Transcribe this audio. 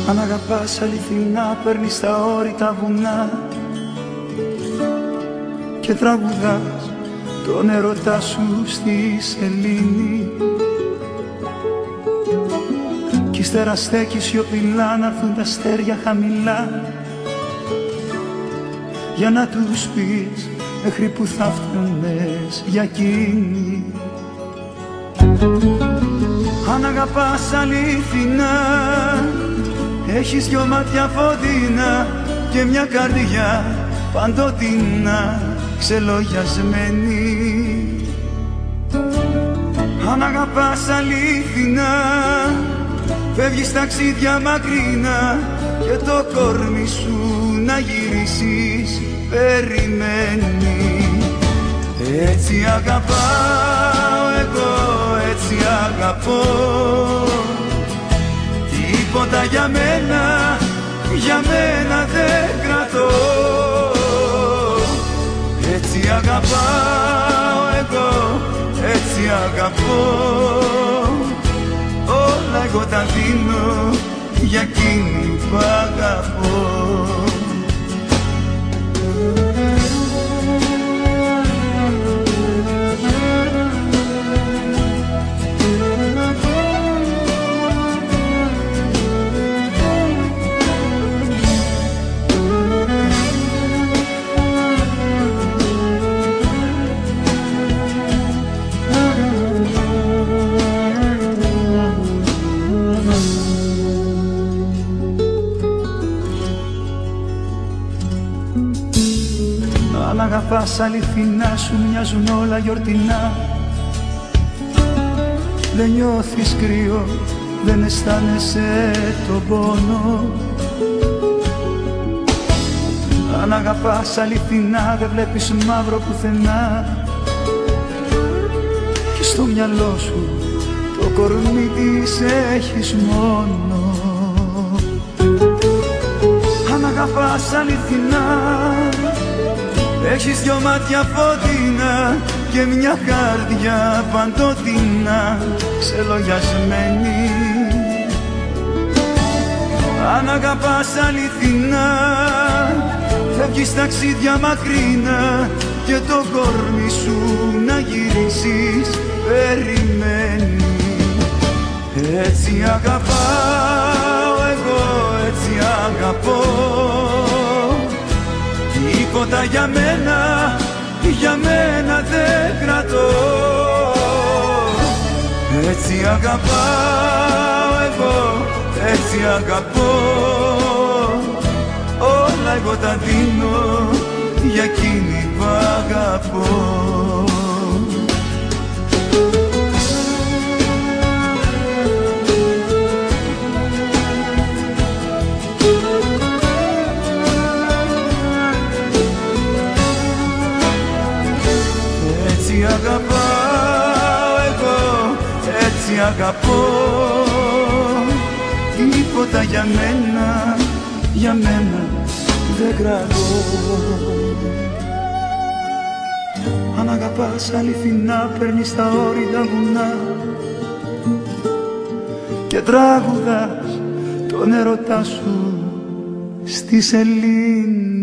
Αν αγαπάς αληθινά, παίρνεις τα όρητα βουνά και τραγουδάς τον ερωτά σου στη σελήνη κι ύστερα στέκεις σιωπηλά να έρθουν τα αστέρια χαμηλά για να τους πεις μέχρι που θα φτάνες για εκείνη. Αν αγαπάς αληθινά, έχεις δυο μάτια φωτεινά και μια καρδιά παντοτινά ξελογιασμένη. Αν αγαπάς αληθινά, φεύγεις ταξίδια μακρινά και το κόρμι σου να γυρίσεις περιμένει. Έτσι αγαπάω εγώ, έτσι αγαπώ, τίποτα για μένα δεν κρατώ. Έτσι αγαπάω εγώ, έτσι αγαπώ, όλα εγώ τα δίνω για εκείνη που αγαπώ. Αν αγαπάς αληθινά, σου μοιάζουν όλα γιορτινά. Δεν νιώθεις κρύο, δεν αισθάνεσαι τον πόνο. Αν αγαπάς αληθινά, δεν βλέπεις μαύρο πουθενά και στο μυαλό σου το κορμί της έχεις μόνο. Αν αγαπάς αληθινά, έχεις δυο μάτια φωτεινά και μια καρδιά παντοτινά ξελογιασμένη. Αν αγαπάς αληθινά, φεύγεις ταξίδια μακρινά και το κόρμι σου να γυρίσεις περιμένει. Έτσι αγαπάω εγώ, έτσι αγαπώ, τίποτα για μένα δεν κρατώ. Έτσι αγαπάω εγώ, έτσι αγαπώ, όλα εγώ τα δίνω για εκείνη που αγαπώ. Έτσι αγαπάω εγώ, έτσι αγαπώ, τίποτα για μένα δεν κρατώ. Αν αγαπάς αληθινά, παίρνεις τα όρητα βουνά και τραγουδάς τον ερωτά σου στη σελήνη.